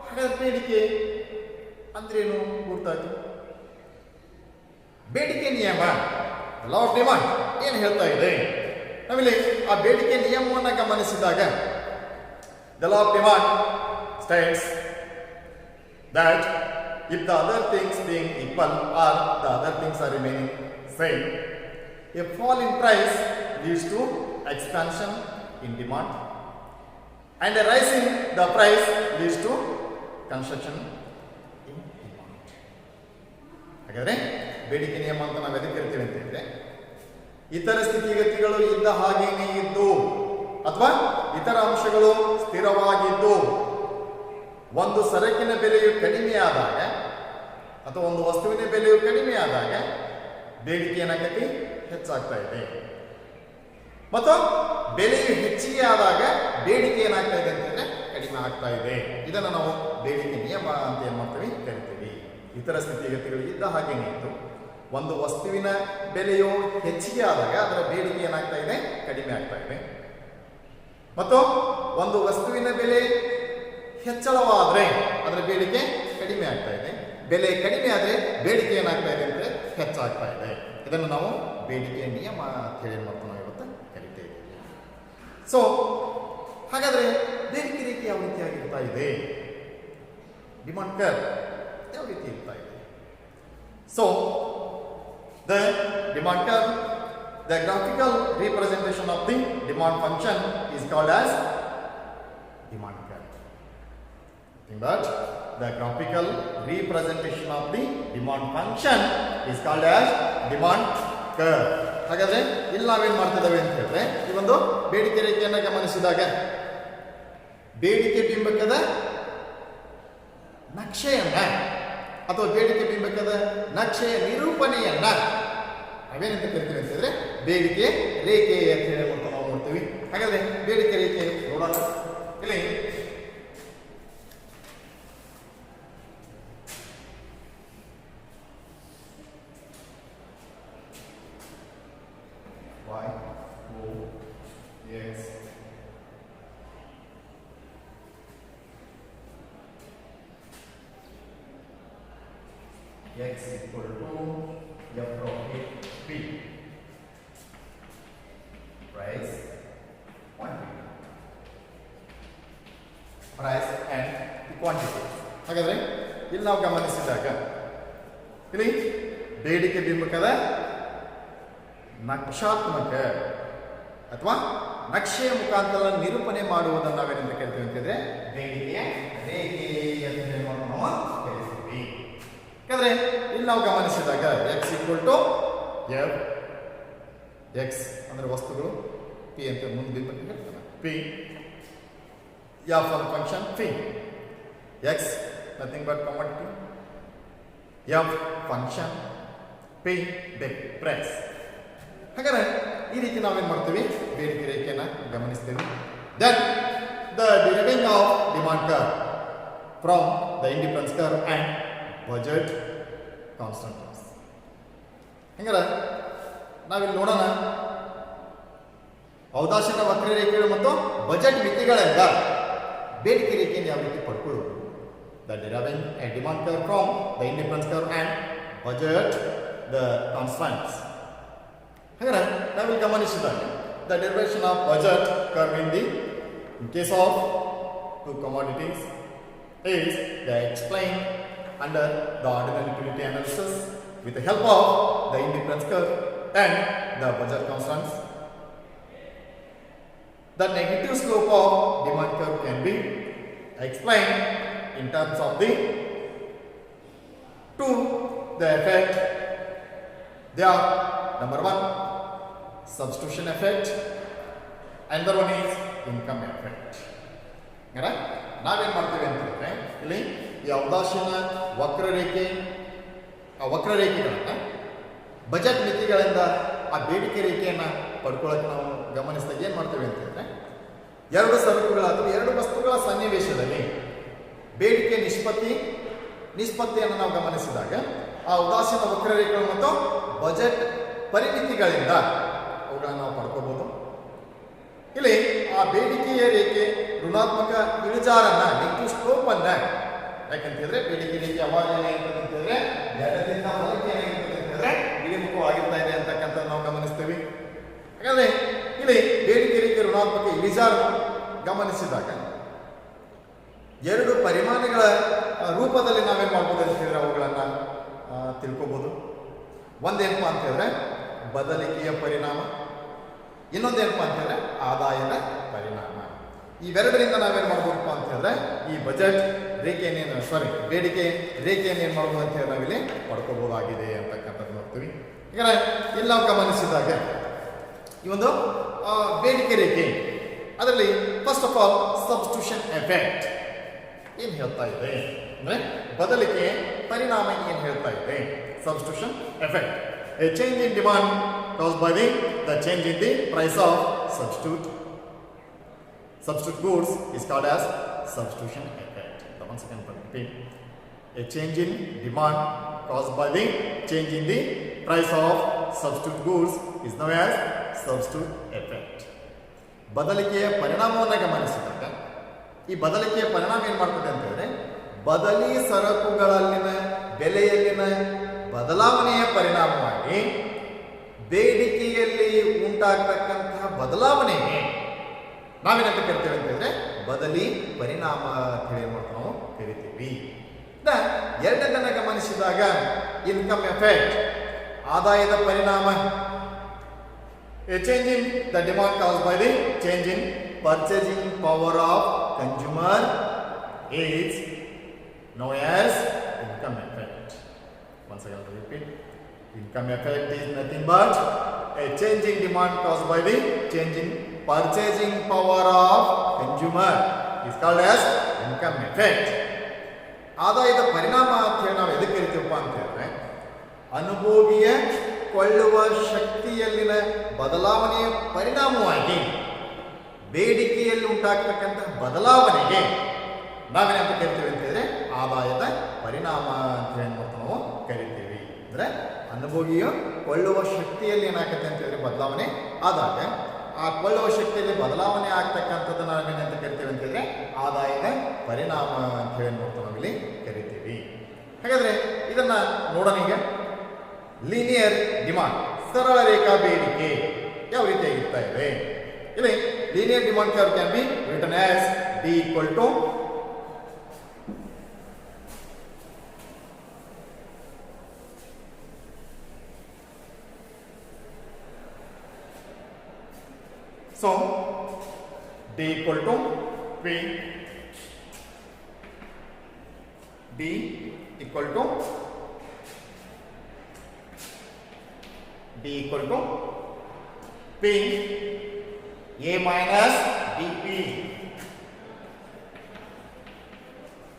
ಹಾಗಾದ್ರೆ ಬೇಡಿಕೆ ಅಂದ್ರೇನು ಗೊತ್ತಾಯ್ತು. ಬೇಡಿಕೆ ನಿಯಮ ಲಾ ಆಫ್ ಡಿಮಾಂಡ್ ಏನು ಹೇಳ್ತಾ ಇದೆ, ನಾವಿಲ್ಲಿ ಆ ಬೇಡಿಕೆ ನಿಯಮವನ್ನು ಗಮನಿಸಿದಾಗ the law of demand states that if the other things being equal or the other things are remaining same, a fall in price leads to expansion in demand and a rise in the price leads to construction in demand. ಹಾಗಾದ್ರೆ ಬೇಡಿಕೆ ನಿಯಮ ಅಂತ ನಾವು ಎದಕ್ಕೆ ಕರಿತೀವಿ ಅಂತ ಹೇಳಿದ್ರೆ ಇತರ ಸ್ಥಿತಿಗತಿಗಳು ಇದ್ದ ಹಾಗೇನೇ ಇದ್ದು ಅಥವಾ ಇತರ ಅಂಶಗಳು ಸ್ಥಿರವಾಗಿದ್ದು ಒಂದು ಸರಕಿನ ಬೆಲೆಯು ಕಡಿಮೆಯಾದಾಗ ಅಥವಾ ಒಂದು ವಸ್ತುವಿನ ಬೆಲೆಯು ಕಡಿಮೆಯಾದಾಗ ಬೇಡಿಕೆ ಏನಾಗತಿ ಹೆಚ್ಚಾಗ್ತಾ ಇದೆ, ಮತ್ತು ಬೆಲೆಯು ಹೆಚ್ಚಿಗೆ ಆದಾಗ ಬೇಡಿಕೆ ಏನಾಗ್ತಾ ಇದೆ ಅಂತಂದ್ರೆ ಕಡಿಮೆ ಆಗ್ತಾ ಇದೆ. ಇದನ್ನು ನಾವು ಬೇಡಿಕೆ ನಿಯಮ ಅಂತ ಏನ್ ಮಾಡ್ತೀವಿ ಕರಿತೀವಿ. ಇತರ ಸ್ಥಿತಿಗತಿಗಳು ಇದ್ದ ಹಾಗೇನೆ ಇತ್ತು ಒಂದು ವಸ್ತುವಿನ ಬೆಲೆಯು ಹೆಚ್ಚಿಗೆ ಆದಾಗ ಅದರ ಬೇಡಿಕೆ ಏನಾಗ್ತಾ ಇದೆ, ಕಡಿಮೆ ಆಗ್ತಾ ಇದೆ. ಮತ್ತು ಒಂದು ವಸ್ತುವಿನ ಬೆಲೆ ಹೆಚ್ಚಳವಾದರೆ ಅದರ ಬೇಡಿಕೆ ಕಡಿಮೆ ಆಗ್ತಾ ಇದೆ. ಬೆಲೆ ಕಡಿಮೆ ಆದರೆ ಬೇಡಿಕೆ ಏನಾಗ್ತಾ ಇದೆ ಅಂದರೆ ಹೆಚ್ಚಾಗ್ತಾ ಇದೆ. ಇದನ್ನು ನಾವು ಬೇಡಿಕೆಯ ನಿಯಮ ಅಂತ ಹೇಳಿ ನಾವು ಇವತ್ತು ಕರಿತಾ ಇದ್ದೀವಿ. ಸೊ ಹಾಗಾದರೆ ಬೇಡಿಕೆ ರೇಖೆ ಯಾವ ರೀತಿಯಾಗಿರ್ತಾ ಇದೆ, ಡಿಮಾಂಡ್ ಕರ್ವ್ ಯಾವ ರೀತಿ ಇರ್ತಾ ಇದೆ? So the demand curve, the graphical representation of the demand function is called as demand curve. But the graphical representation of the demand function is called as demand curve. ಹಾಗಾದ್ರೆ ಇಲ್ಲಿ ನಾವೇನ್ ಮಾಡ್ತಿದ್ದೇವೆ ಅಂತ ಹೇಳಿದ್ರೆ, ಈ ಒಂದು ಬೇಡಿಕೆ ರೇಖೆಯನ್ನು ಗಮನಿಸಿದಾಗ ಬೇಡಿಕೆ ಬಿಂಬಕದ ನಕ್ಷೆಯನ್ನ ಅಥವಾ ಬೇಡಿಕೆ ಬಿಂಬಕದ ನಕ್ಷೆಯ ನಿರೂಪಣೆಯನ್ನ ನಾವೇನಂತ ಕರಿತೀವಿ ಅಂತ ಹೇಳಿದ್ರೆ ಬೇಡಿಕೆ ರೇಖೆ ಅಂತ ಹೇಳಿ ನಾವು ನೋಡ್ತೀವಿ. ಹಾಗಾದ್ರೆ ಬೇಡಿಕೆ ರೇಖೆ ನೋಡೋಣ. ಇಲ್ಲಿ y o x x equal to f of p, price quantity, price and quantity. ಹಾಗಾದ್ರೆ ಇಲ್ಲಿ ನಾವು ಗಮನಿಸಿದಾಗ ಇಲ್ಲಿ ಬೇಡಿಕೆ ಬಿಂಬಕದ ನಕ್ಷಾತ್ಮಕ ಅಥವಾ ನಕ್ಷೆಯ ಮುಖಾಂತರ ನಿರೂಪಣೆ ಮಾಡುವುದನ್ನು ನಾವೇನೆಂದು ಕರಿತೀವಿ ಅಂತಂದ್ರೆ ಬೇಡಿಕೆಯ ರೇಖೆ ಅಂತ ಹೇಳಿ ನಾವು ಕರಿತೀವಿ. ಯಾಕಂದ್ರೆ ಇಲ್ಲಿ ನಾವು ಗಮನಿಸಿದಾಗ x equal to f, x ಅಂದ್ರೆ ವಸ್ತುಗಳು, ಪಿ ಅಂತ ಮುಂದೆ ಹೇಳ್ತಾರೆ, P f of function P, x nothing but commodity, f function, P ಬೆಕ್ ಪ್ರೈಸ್. ಹಾಗಾದ್ರೆ ಈ ರೀತಿ ನಾವೇನ್ ಮಾಡ್ತೀವಿ, ಬೇಡಿಕೆ ರೇಖೆಯನ್ನು ಗಮನಿಸ್ತೀವಿ. Then the deriving of demand curve from the independence curve and budget constant. ಹಂಗಾರೆ ನಾವಿಲ್ಲಿ ನೋಡೋಣ, ಔದಾಸೀನ ವಕ್ರರೇಖೆಗಳು ಮತ್ತು ಬಜೆಟ್ ಮಿತಿಗಳಿಂದ ಬೇಡಿಕೆ ರೇಖೆಯನ್ನು ಯಾವ ರೀತಿ ಪಡ್ಕೊಳ್ಳೋದು. The deriving a demand curve from the independence curve and budget the constants. ಹಾಗಾದ್ರೆ ನಾವಿಲ್ಲಿ ಗಮನಿಸಿದಾಗ the derivation of budget curve in case of two commodities is they explain under the ordinary utility analysis with the help of the indifference curve and the budget constants. The negative slope of demand curve can be explained in terms of the effect. They are number one, substitution effect, another one is income effect. ನಾವೇನ್ ಮಾಡ್ತೀವಿ ಅಂತಂದ್ರೆ ಇಲ್ಲಿ ಈ ಔದಾಸೀನ ವಕ್ರರೇಖೆ, ಆ ವಕ್ರರೇಖೆಗಳನ್ನ budget ಮಿತಿಗಳಿಂದ ಆ ಬೇಡಿಕೆ ರೇಖೆಯನ್ನ ಪಡ್ಕೊಳ್ಳೋಕೆ ನಾವು ಗಮನಿಸಿದಾಗ ಏನ್ ಮಾಡ್ತೇವೆ ಅಂತಂದ್ರೆ, ಎರಡು ಸರಕುಗಳ ಅಥವಾ ಎರಡು ವಸ್ತುಗಳ ಸನ್ನಿವೇಶದಲ್ಲಿ ಬೇಡಿಕೆ ನಿಷ್ಪತ್ತಿಯನ್ನು ನಾವು ಗಮನಿಸಿದಾಗ ಆ ಉದಾಸೀನ ವಕ್ರರೇಖೆಗಳು ಮತ್ತು ಬಜೆಟ್ ಪರಿಮಿತಿಗಳಿಂದ ಅವುಗಳನ್ನು ನಾವು ಪಡ್ಕೋಬಹುದು. ಇಲ್ಲಿ ಆ ಬೇಡಿಕೆಯ ರೇಖೆ ಋಣಾತ್ಮಕ ಇಳಿಜಾರನ್ನ, ನೆಗೆಟಿವ್ ಸ್ಲೋಪ್ ಅನ್ನ, ಯಾಕಂತ ಹೇಳಿದ್ರೆ ಬೇಡಿಕೆ ರೇಖೆ ಯಾವಾಗ ಏನಾಗಿರ್ತದೆ ಅಂತ ಹೇಳಿದ್ರೆ ಎಡದಿಂದ ಬಲಕ್ಕೆ ಏನಾಗಿರ್ತದೆ ಅಂತ ಹೇಳಿದ್ರೆ ಇಳಿಮುಖವಾಗಿರ್ತಾ ಇದೆ ಅಂತಕ್ಕಂಥ ನಾವು ಗಮನಿಸ್ತೀವಿ. ಹಾಗಾದ್ರೆ ಇಲ್ಲಿ ಬೇಡಿಕೆ ರೇಖೆ ಋಣಾತ್ಮಕ ಇಳಿಜಾರ ಗಮನಿಸಿದಾಗ ಎರಡು ಪರಿಮಾಣಗಳ ರೂಪದಲ್ಲಿ ನಾವೇನ್ ಮಾಡ್ಬೋದು ಅಂತ ಹೇಳಿದ್ರೆ ಅವುಗಳನ್ನ ತಿಳ್ಕೋಬಹುದು. ಒಂದೇನಪ್ಪ ಅಂತ ಹೇಳಿದ್ರೆ ಬದಲಿಕೆಯ ಪರಿಣಾಮ, ಇನ್ನೊಂದೇನಪ್ಪ ಅಂತ ಹೇಳಿದ್ರೆ ಆದಾಯದ ಪರಿಣಾಮ. ಇವೆರಡರಿಂದ ನಾವೇನ್ ಮಾಡ್ಬೋದಪ್ಪ ಅಂತ ಹೇಳಿದ್ರೆ ಈ ಬಜೆಟ್ ರೇಖೆಯನ್ನೇನು ಬೇಡಿಕೆ ರೇಖೆಯನ್ನು ಏನ್ ಮಾಡ್ಬೋದು ಅಂತ ಹೇಳಿ ನಾವಿಲ್ಲಿ ಪಡ್ಕೋಬಹುದಾಗಿದೆ ಅಂತಕ್ಕಂಥದ್ದು ನೋಡ್ತೀವಿ. ಈಗ ಇಲ್ಲಿ ನಾವು ಗಮನಿಸಿದಾಗ ಈ ಒಂದು ಬೇಡಿಕೆ ರೇಖೆ, ಅದರಲ್ಲಿ first of all substitution effect ಏನ್ ಹೇಳ್ತಾ ಇದೆ ಅಂದ್ರೆ ಬದಲಿಕೆ ಪರಿಣಾಮ ಏನ್ ಹೇಳ್ತಾ ಇದೆ. Substitution effect, A change in demand caused by the change in the price of substitute goods is called as substitution effect. The one second repeat. A change in demand caused by the change in the price of substitute goods is known as substitute effect. ಬದಲಿಕೆಯ ಪರಿಣಾಮವನ್ನು ಗಮನಿಸಿದಾಗ ಈ ಬದಲಿಕೆಯ ಪರಿಣಾಮ ಏನು ಮಾಡ್ತದೆ ಅಂತ ಹೇಳಿದ್ರೆ ಬದಲಿ ಸರಕುಗಳಲ್ಲಿನ ಬೆಲೆಯಲ್ಲಿನ ಬದಲಾವಣೆಯ ಪರಿಣಾಮವಾಗಿ ಬೇಡಿಕೆಯಲ್ಲಿ ಉಂಟಾಗತಕ್ಕಂತಹ ಬದಲಾವಣೆಗೆ ನಾವೇನಂತ ಕರಿತೇವೆ ಅಂತ ಹೇಳಿದ್ರೆ ಬದಲಿ ಪರಿಣಾಮ ಅಂತ ಹೇಳಿ ನಾವು ಕರಿತೀವಿ. ಎರಡನೇ ಗಮನಿಸಿದಾಗ ಇನ್ಕಮ್ ಎಫೆಕ್ಟ್ ಆದಾಯದ ಪರಿಣಾಮ. A change in the demand caused by the change in purchasing power of consumer is known as income effect. Once again to repeat, income effect is nothing but a change in demand caused by the change in purchasing power of consumer is called as income effect. ಆದಾಯದ ಪರಿಣಾಮ ಅಂತ ಹೇಳಿ ನಾವು ಎದಕ್ಕೆ ಕರಿತೀವಪ್ಪ ಅಂತ ಹೇಳಿದ್ರೆ ಅನುಭೋಗಿಯ ಕೊಳ್ಳುವ ಶಕ್ತಿಯಲ್ಲಿನ ಬದಲಾವಣೆಯ ಪರಿಣಾಮವಾಗಿ ಬೇಡಿಕೆಯಲ್ಲಿ ಉಂಟಾಗ್ತಕ್ಕಂತಹ ಬದಲಾವಣೆಗೆ ನಾವೇನಂತ ಕರಿತೀವಿ ಅಂತ ಹೇಳಿದ್ರೆ ಆದಾಯದ ಪರಿಣಾಮ ಅಂತ ಹೇಳಿ ನಾವು ಕರಿತೀವಿ. ಅಂದ್ರೆ ಅನುಭೋಗಿಯು ಕೊಳ್ಳುವ ಶಕ್ತಿಯಲ್ಲಿ ಏನಾಗುತ್ತೆ ಅಂತ ಹೇಳಿದ್ರೆ ಬದಲಾವಣೆ ಆದಾಗ ಆ ಕೊಳ್ಳುವ ಶಕ್ತಿಯಲ್ಲಿ ಬದಲಾವಣೆ ಆಗ್ತಕ್ಕಂಥದ್ದು ನಾವೇನಂತ ಕರಿತೀವಿ ಅಂತ ಹೇಳಿದ್ರೆ ಆದಾಯದ ಪರಿಣಾಮ ಅಂತ ಹೇಳಿ ನಾವಿಲ್ಲಿ ಕರಿತೀವಿ. ಹಾಗಾದ್ರೆ ಇದನ್ನ ನೋಡೋಣ. ಈಗ ಲೀನಿಯರ್ ಡಿಮಾಂಡ್ ಸರಳ ರೇಖಾ ಬೇಡಿಕೆ ಯಾವ ರೀತಿಯಾಗಿರ್ತಾ ಇದೆ. ಇಲ್ಲಿ linear demand curve can be return as D equal to so D equal to P, D equal to D equal to P A minus BP.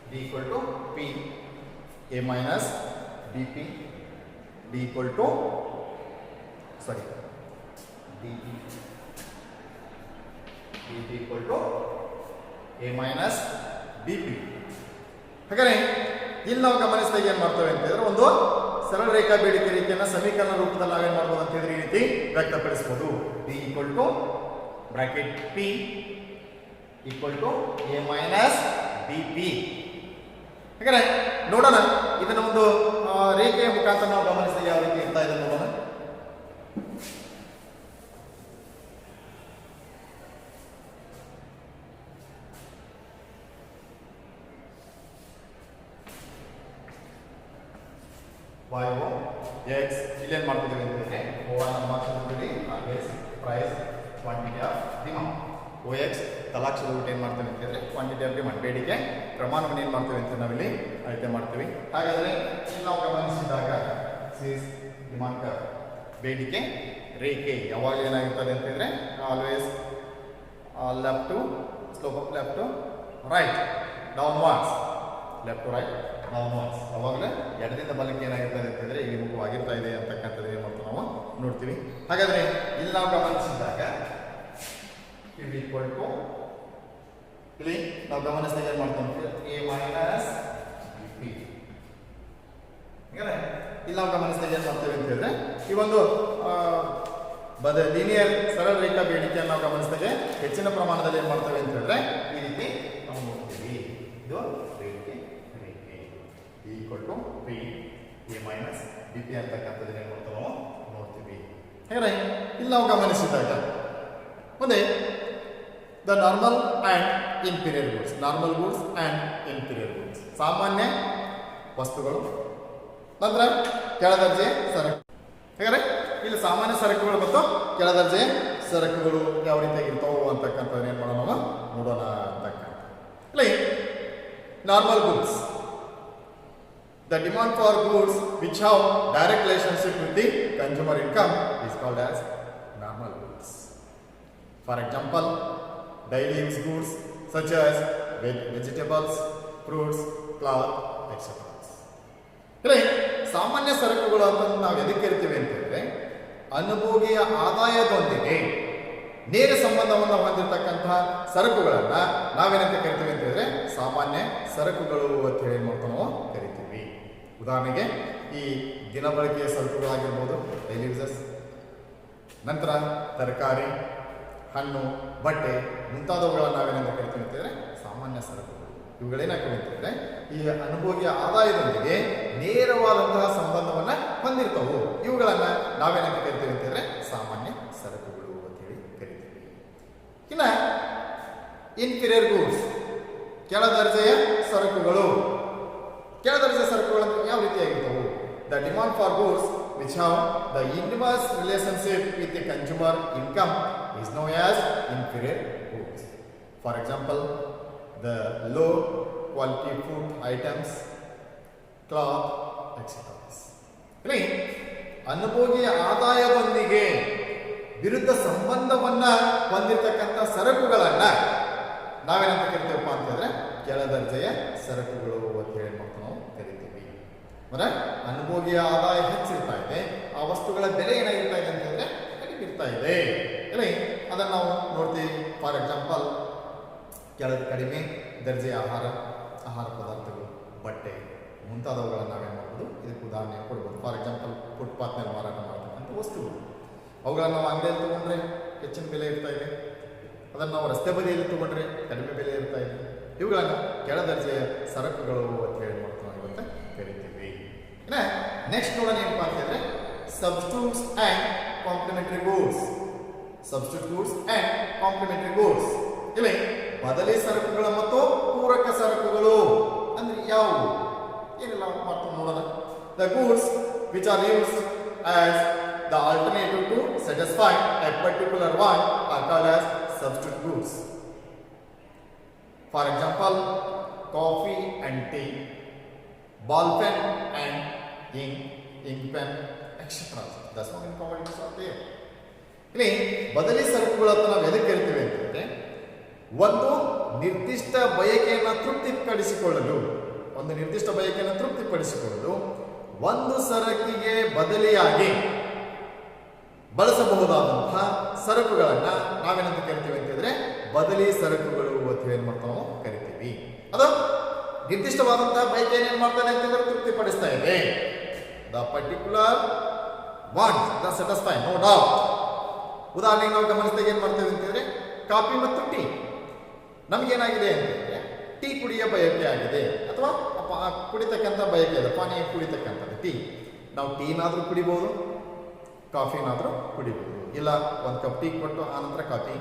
D equal to P A minus BP. D equal to DP. DP equal to A minus BP. ಹಾಗಾದ್ರೆ ಇಲ್ಲಿ ನಾವು ಗಮನಿಸಿದಾಗ ಏನು ಮಾಡ್ತೇವೆ ಅಂತ ಹೇಳಿದ್ರೆ ಒಂದು ಸರಳ ರೇಖಾ ಬೇಡಿಕೆ ರೀತಿಯನ್ನು ಸಮೀಕರಣ ರೂಪದಲ್ಲಿ ನಾವೇನು ಮಾಡ್ಬೋದು ಅಂತ ಹೇಳಿದ್ರೆ ಈ ರೀತಿ ವ್ಯಕ್ತಪಡಿಸಬಹುದು. D equal to bracket P equal to A minus BP. ಹಾಗಾದ್ರೆ ನೋಡೋಣ ಇದನ್ನ ಒಂದು ರೇಖೆಯ ಮುಖಾಂತರ ನಾವು ಗಮನಿಸಿದಾಗ ಯಾವ ರೀತಿ ಇರ್ತಾ ಇದೆ ನೋಡೋಣ. YO X ಇಲ್ಲೇನು ಮಾಡ್ತಿದ್ದೀವಿ ಅಂತಂದರೆ O1 ನಮ್ಮ ಅಕ್ಷರದಲ್ಲಿ price quantity of demand. OX ತಲಾಕ್ಷರದ ಬಿಟ್ಟು ಏನು ಮಾಡ್ತೀವಿ ಅಂತ ಹೇಳಿದ್ರೆ ಕ್ವಾಂಟಿಟಿ ಆಫ್ ಡಿಮಾಂಡ್ ಬೇಡಿಕೆ ಪ್ರಮಾಣವನ್ನು ಏನು ಮಾಡ್ತೀವಿ ಅಂತ ನಾವಿಲ್ಲಿ ಅಳತೆ ಮಾಡ್ತೀವಿ. ಹಾಗಾದರೆ ಇಲ್ಲಿ ನಾವು ಗಮನಿಸಿದಾಗ ಡಿಮಾಂಡ್ ಕರ್ವ್ ಬೇಡಿಕೆ ರೇಖೆ ಯಾವಾಗ ಏನಾಗಿರ್ತದೆ ಅಂತ ಹೇಳಿದ್ರೆ always left to slope of left to right downwards left to right downwards ಅವಾಗಲೇ ಎಡದಿಂದ ಬಲಕ್ಕೆ ಏನಾಗಿರ್ತದೆ ಅಂತಂದರೆ ಇಲ್ಲಿ ಮುಖವಾಗಿರ್ತಾ ಇದೆ ಅಂತಕ್ಕಂಥದ್ದು ಏನು ಮಾಡ್ತೀವಿ ನಾವು ನೋಡ್ತೀವಿ. ಹಾಗಾದರೆ ಇಲ್ಲಿ ನಾವು ಗಮನಿಸಿದಾಗ ಈಕ್ವಲ್ ಟು ಇಲ್ಲಿ ನಾವು ಗಮನಿಸಿದಾಗ ಏನು ಮಾಡ್ತೀವಿ A minus BP. ಇಲ್ಲಿ ನಾವು ಗಮನಿಸಿದಾಗ ಏನು ಮಾಡ್ತೇವೆ ಅಂತ ಹೇಳಿದ್ರೆ ಈ ಒಂದು ಲೀನಿಯರ್ ಸರಳ ರೇಖಾ ಬೇಡಿಕೆಯನ್ನು ನಾವು ಗಮನಿಸಿದಾಗ ಹೆಚ್ಚಿನ ಪ್ರಮಾಣದಲ್ಲಿ ಏನು ಮಾಡ್ತೇವೆ ಅಂತ ಹೇಳಿದ್ರೆ ಈ ರೀತಿ ನಾವು ನೋಡ್ತೀವಿ. ಇದು ಬೇಡಿಕೆ ರೇಖೆ equal to P A minus BP ಅಂತಕ್ಕಂಥದ್ದು ಏನು ಮಾಡ್ತೀವಿ ನಾವು ನೋಡ್ತೀವಿ. ಹಾಗಾದ್ರೆ ಇಲ್ಲಿ ನಾವು ಗಮನಿಸಿದಾಗ ಮುಂದೆ the normal and inferior goods, normal goods and inferior goods, ಸಾಮಾನ್ಯ ವಸ್ತುಗಳು ನಂತರ ಕೆಳದರ್ಜೆ ಸರಕು. ಹಾಗಾದ್ರೆ ಇಲ್ಲಿ ಸಾಮಾನ್ಯ ಸರಕುಗಳು ಮತ್ತು ಕೆಳದರ್ಜೆ ಸರಕುಗಳು ಯಾವ ರೀತಿಯಾಗಿರ್ತಾವೆ ಅಂತಕ್ಕಂಥದ್ದು ಏನು ಮಾಡೋಣ ನಾವು ನೋಡೋಣ ಅಂತಕ್ಕಂಥ. ಇಲ್ಲಿ normal goods, the demand for goods which have direct relationship with the consumer income is called as normal goods. For example daily use goods such as vegetables, fruits, cloth, etc. ಸಾಮಾನ್ಯ ಸರಕುಗಳು ಅಂತ ನಾವು ಎದಕ್ಕೆ ಕರಿತೀವಿ ಅಂತ ಹೇಳಿದ್ರೆ ಅನುಭೋಗಿಯ ಆದಾಯದೊಂದಿಗೆ ನೇರ ಸಂಬಂಧವನ್ನು ಹೊಂದಿರತಕ್ಕಂತಹ ಸರಕುಗಳನ್ನ ನಾವೇನಂತ ಕರಿತೀವಿ ಅಂತ ಹೇಳಿದ್ರೆ ಸಾಮಾನ್ಯ ಸರಕುಗಳು ಅಂತ ಹೇಳಿ ನಾವು ಕರಿತೀವಿ. ಉದಾಹರಣೆಗೆ ಈ ದಿನಬಳಕೆಯ ಸರಕುಗಳಾಗಿರ್ಬೋದು, ಡೈಲಿ ಯೂಸಸ್, ನಂತರ ತರಕಾರಿ, ಹಣ್ಣು, ಬಟ್ಟೆ ಮುಂತಾದವುಗಳನ್ನು ನಾವೇನಂತ ಕರಿತೀವಿ ಅಂತ ಹೇಳಿದ್ರೆ ಸಾಮಾನ್ಯ ಸರಕುಗಳು. ಇವುಗಳೇನಾಗ್ತವೆ ಅಂತಂದ್ರೆ ಈ ಅನುಭೋಗಿಯ ಆದಾಯದೊಂದಿಗೆ ನೇರವಾದಂತಹ ಸಂಬಂಧವನ್ನ ಹೊಂದಿರ್ತವು. ಇವುಗಳನ್ನ ನಾವೇನಂತ ಕರಿತೀವಿ ಅಂತ ಹೇಳಿದ್ರೆ ಸಾಮಾನ್ಯ ಸರಕುಗಳು ಅಂತ ಹೇಳಿ ಕರಿತೀವಿ. ಇನ್ನ ಇನ್ಫೀರಿಯರ್ ಗೂಡ್ಸ್, ಕೆಳ ದರ್ಜೆಯ ಸರಕುಗಳು. ಕೆಳ ದರ್ಜೆಯ ಸರಕುಗಳು ಅಂದ್ರೆ ಯಾವ ರೀತಿಯಾಗಿರ್ತವು? The demand for goods which have the inverse relationship with the consumer income is known as inferior goods. For example, the low quality food items, cloth, etc. ಇಲ್ಲಿ ಅನುಭೋಗಿಯ ಆದಾಯದೊಂದಿಗೆ ವಿರುದ್ಧ ಸಂಬಂಧವನ್ನ ಹೊಂದಿರತಕ್ಕಂಥ ಸರಕುಗಳನ್ನ ನಾವೇನಂತ ಕರಿತೀವಪ್ಪ ಅಂತಂದ್ರೆ ಕೆಳ ದರ್ಜೆಯ ಸರಕುಗಳು ಅಂತ ಹೇಳಿ ನಾವು ಕರಿತೀವಿ. ಅಂದ್ರೆ ಅನುಭೋಗಿಯ ಆದಾಯ ಹೆಚ್ಚಿರ್ತಾ ಇದೆ, ಆ ವಸ್ತುಗಳ ಬೆಲೆ ಏನಾಗಿರ್ತಾ ಇದೆ ಅಂತಂದ್ರೆ ಕಡಿಮೆ ಇರ್ತಾ ಇದೆ. ಇಲ್ಲಿ ಅದನ್ನು ನಾವು ನೋಡ್ತೀವಿ. ಫಾರ್ ಎಕ್ಸಾಂಪಲ್, ಕಡಿಮೆ ದರ್ಜೆಯ ಆಹಾರ ಪದಾರ್ಥಗಳು, ಬಟ್ಟೆ ಮುಂತಾದವುಗಳನ್ನು ನಾವೇನು ಮಾಡ್ಬೋದು, ಇದಕ್ಕೆ ಉದಾಹರಣೆ ಕೊಡ್ಬೋದು. ಫಾರ್ ಎಕ್ಸಾಂಪಲ್, ಫುಟ್ಪಾತ್ನಲ್ಲಿ ಮಾರಾಟ ಮಾಡ್ತಕ್ಕಂಥ ವಸ್ತುಗಳು, ಅವುಗಳನ್ನು ನಾವು ಅಂಗಡಿಯಲ್ಲಿ ತೊಗೊಂಡ್ರೆ ಹೆಚ್ಚಿನ ಬೆಲೆ ಇರ್ತಾ ಇದೆ, ಅದನ್ನು ನಾವು ರಸ್ತೆ ಬದಿಯಲ್ಲಿ ತೊಗೊಂಡ್ರೆ ಕಡಿಮೆ ಬೆಲೆ ಇರ್ತಾ ಇದೆ. ಇವುಗಳನ್ನು ಕೆಳ ದರ್ಜೆಯ ಸರಕುಗಳು ಅಂತ ಹೇಳಿ ಮಾಡ್ತೀವಿ ಇವತ್ತು ಕರಿತೀವಿ. ಇನ್ನು ನೆಕ್ಸ್ಟ್ ನೋಡೋಣ ಏನಪ್ಪ ಅಂತಂದ್ರೆ substitutes and complementary goods. Substitute goods and complementary goods, ಇಲ್ಲಿ ಬದಲಿ ಸರಕುಗಳು ಮತ್ತು ಪೂರಕ ಸರಕುಗಳು ಅಂದ್ರೆ ಯಾವುವು ಏನೆಲ್ಲ ಮಾಡ್ಕೊಂಡು ನೋಡೋಣ. The goods which are used as the alternative to satisfy a particular want are called as substitute goods. For example, coffee and tea, ball pen and ink pen, etc. That's what commodities are there. ಇಲ್ಲಿ ಬದಲಿ ಸರಕುಗಳು ಅಂತ ನಾವು ಎದಕ್ಕೆ ಕರಿತೀವಿ ಅಂತಂದ್ರೆ ಒಂದು ನಿರ್ದಿಷ್ಟ ಬಯಕೆಯನ್ನು ತೃಪ್ತಿಪಡಿಸಿಕೊಳ್ಳಲು ಒಂದು ಸರಕಿಗೆ ಬದಲಿಯಾಗಿ ಬಳಸಬಹುದಾದಂತಹ ಸರಕುಗಳನ್ನ ನಾವೇನಂತ ಕರಿತೀವಿ ಅಂತಂದ್ರೆ ಬದಲಿ ಸರಕುಗಳು ಅಂತ ಹೇಳಿ ನಾವು ಕರಿತೀವಿ. ಅದು ನಿರ್ದಿಷ್ಟವಾದಂತಹ ಬಯಕೆ ಏನೇನು ಮಾಡ್ತಾನೆ ಅಂತಂದ್ರೆ ತೃಪ್ತಿಪಡಿಸ್ತಾ ಇದೆ. The particular want the satisfy, no doubt. ಉದಾಹರಣೆಗೆ ನಾವು ಗಮನಿಸಿದಾಗ ಏನು ಮಾಡ್ತೇವೆ ಅಂತಂದ್ರೆ ಕಾಫಿ ಮತ್ತು ಟೀ, ನಮಗೇನಾಗಿದೆ ಅಂತಂದ್ರೆ ಟೀ ಕುಡಿಯ ಬಯಕೆ ಆಗಿದೆ, ಅಥವಾ ಕುಡಿತಕ್ಕಂಥ ಬಯಕೆ ಇದೆ, ಪಾನೀಯ ಕುಡಿತಕ್ಕಂಥದ್ದು ಟೀ. ನಾವು ಟೀನಾದರೂ ಕುಡಿಬೋದು, ಕಾಫಿನಾದರೂ ಕುಡಿಬೋದು. ಇಲ್ಲ ಒಂದು ಕಪ್ ಟೀ ಕೊಟ್ಟು ಆನಂತರ ಕಾಫಿ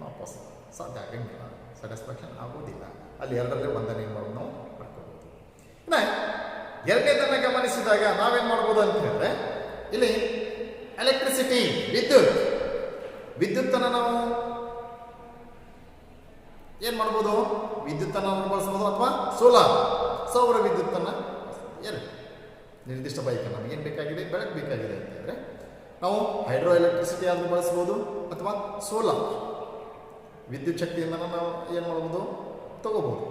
ವಾಪಸ್ ಸಾಧ್ಯ ಆಗಂಗಿಲ್ಲ, ಸ್ಯಾಟಿಸ್ಫ್ಯಾಕ್ಷನ್ ಆಗೋದಿಲ್ಲ. ಅಲ್ಲಿ ಎರಡರಲ್ಲಿ ಒಂದನ್ನು ಏನು ಮಾಡೋದು, ನಾವು ಪಡ್ಕೋಬಹುದು. ಇನ್ನು ಎರಡನೇದನ್ನು ಗಮನಿಸಿದಾಗ ನಾವೇನು ಮಾಡ್ಬೋದು ಅಂತ ಹೇಳಿದ್ರೆ ಇಲ್ಲಿ ಎಲೆಕ್ಟ್ರಿಸಿಟಿ, ವಿದ್ಯುತ್ತನ್ನು ನಾವು ಏನು ಮಾಡ್ಬೋದು, ವಿದ್ಯುತ್ತನ್ನು ಬಳಸ್ಬೋದು, ಅಥವಾ ಸೌರ ವಿದ್ಯುತ್ತನ್ನು ನಿರ್ದಿಷ್ಟ ಬೈಕ್ ನಮಗೆ ಏನು ಬೇಕಾಗಿದೆ, ಬೆಳಕು ಬೇಕಾಗಿದೆ ಅಂತ ಹೇಳಿದ್ರೆ ನಾವು ಹೈಡ್ರೋ ಎಲೆಕ್ಟ್ರಿಸಿಟಿ ಆದರೂ ಬಳಸ್ಬೋದು, ಅಥವಾ ಸೋಲಾರ್ ವಿದ್ಯುತ್ ಶಕ್ತಿಯಿಂದ ನಾವು ಏನು ಮಾಡ್ಬೋದು, ತಗೋಬಹುದು.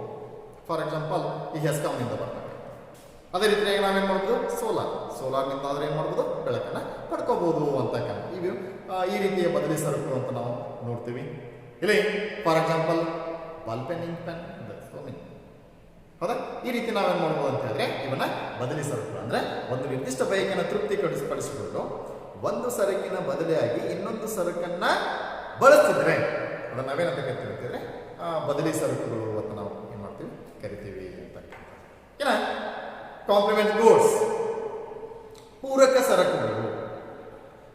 ಫಾರ್ ಎಕ್ಸಾಂಪಲ್, ಈ ಹೆಸ್ಕಾಮ್ನಿಂದ ಬರ್ತದೆ. ಅದೇ ರೀತಿಯಾಗಿ ನಾವೇನು ಮಾಡ್ಬೋದು, ಸೋಲಾರ್ನಿಂದ ಆದರೆ ಏನು ಮಾಡ್ಬೋದು, ಬೆಳಕನ್ನು ಪಡ್ಕೋಬಹುದು ಅಂತಕ್ಕಂಥ ಇವು ಈ ರೀತಿಯ ಬದಲಿ ಸರಕು ಅಂತ ನಾವು ನೋಡ್ತೀವಿ. ಇಲ್ಲಿ for example ball pen, ink pen, ಹೌದಾ? ಈ ರೀತಿ ನಾವೇನು ಮಾಡ್ಬೋದು ಅಂತ ಹೇಳಿದ್ರೆ ಇವನ್ನ ಬದಲಿ ಸರಕು ಅಂದ್ರೆ ಒಂದು ನಿರ್ದಿಷ್ಟ ಬಯಕೆಯನ್ನು ತೃಪ್ತಿಪಡಿಸಿಕೊಂಡು ಒಂದು ಸರಕಿನ ಬದಲಿಯಾಗಿ ಇನ್ನೊಂದು ಸರಕನ್ನ ಬಳಸಿದ್ರೆ ಅದನ್ನ ನಾವೇನಂತ ಕರಿತೀವಿ ಅಂತಂದ್ರೆ ಬದಲಿ ಸರಕುಗಳು ಅಂತ ನಾವು ಏನು ಮಾಡ್ತೀವಿ, ಕರಿತೀವಿ ಅಂತ. ಏನ ಕಾಂಪ್ಲಿಮೆಂಟ್ ಗೂಡ್ಸ್, ಪೂರಕ ಸರಕುಗಳು.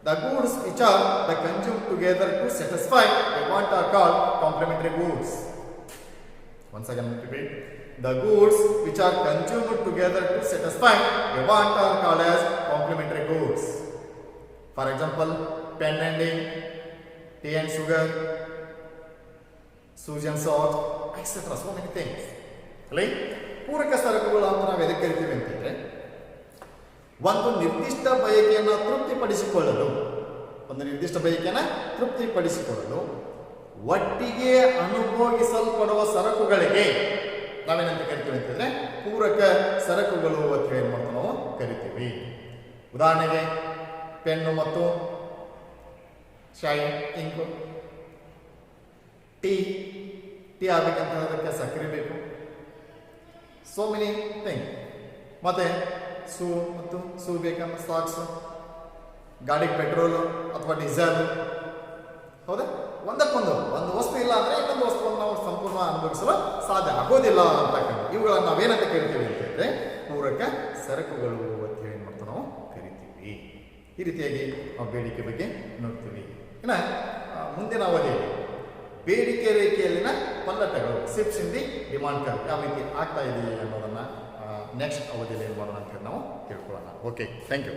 The goods which are the consume together to satisfy a want are called complementary goods. Once again repeat, the goods which are consumed together to satisfy a want are called as complementary goods. For example, pen and ink, tea and sugar, sooji and salt, etc. So many things. Like ಪೂರಕ ಸರಕುಗಳು ಅಂತ ನಾವು ಎದಕ್ಕೆ ಕರಿತೀವಿ ಅಂತಂದ್ರೆ ಒಂದು ನಿರ್ದಿಷ್ಟ ಬಯಕೆಯನ್ನು ತೃಪ್ತಿಪಡಿಸಿಕೊಳ್ಳಲು ಒಟ್ಟಿಗೆ ಅನುಭೋಗಿಸಲ್ಪಡುವ ಸರಕುಗಳಿಗೆ ನಾವೇನಂತ ಕರಿತೀವಿ ಅಂತಂದ್ರೆ ಪೂರಕ ಸರಕುಗಳು ಅಂತ ಹೇಳಿ ನಾವು ಕರಿತೀವಿ. ಉದಾಹರಣೆಗೆ ಪೆನ್ನು ಮತ್ತು ಶಾಯಿ, ಇಂಕು ಟೀ ಟೀ ಆಗಬೇಕಂತ ಹೇಳೋದಕ್ಕೆ ಸಕ್ಕರೆ ಬೇಕು. So many thing. ಮತ್ತು ಶೂ ಬೇಕಂದ್ರೆ ಸಾಕ್ಸು, ಗಾಡಿಗೆ ಪೆಟ್ರೋಲು ಅಥವಾ ಡೀಸೆಲ್. ಹೌದಾ? ಒಂದಕ್ಕೊಂದು ಒಂದು ವಸ್ತು ಇಲ್ಲ ಅಂದರೆ ಇನ್ನೊಂದು ವಸ್ತುವನ್ನು ನಾವು ಸಂಪೂರ್ಣ ಅನುಭವಿಸಲು ಸಾಧ್ಯ ಆಗೋದಿಲ್ಲ ಅಂತಕ್ಕಂಥ ಇವುಗಳನ್ನು ನಾವೇನಂತ ಕರಿತೀವಿ ಅಂತ ಹೇಳಿದ್ರೆ ಪೂರಕ ಸರಕುಗಳು ಅಂತ ಹೇಳಿ ಮಾಡ್ತಾ ನಾವು ಕರಿತೀವಿ. ಈ ರೀತಿಯಾಗಿ ನಾವು ಬೇಡಿಕೆ ಬಗ್ಗೆ ನೋಡ್ತೀವಿ. ಇನ್ನು ಮುಂದಿನ ಅವಧಿಯಲ್ಲಿ ಬೇಡಿಕೆ ರೇಖೆಯಲ್ಲಿನ ಪಲ್ಲಟಗಳು, shifts in the demand curve ಯಾವ ರೀತಿ ಆಗ್ತಾ ಇದೆ ಅನ್ನೋದನ್ನು ನೆಕ್ಸ್ಟ್ ಅವಧಿಯಲ್ಲಿ ಏನು ಮಾಡೋಣ ಅಂತ ನಾವು ತಿಳ್ಕೊಳ್ಳೋಣ. Okay, thank you.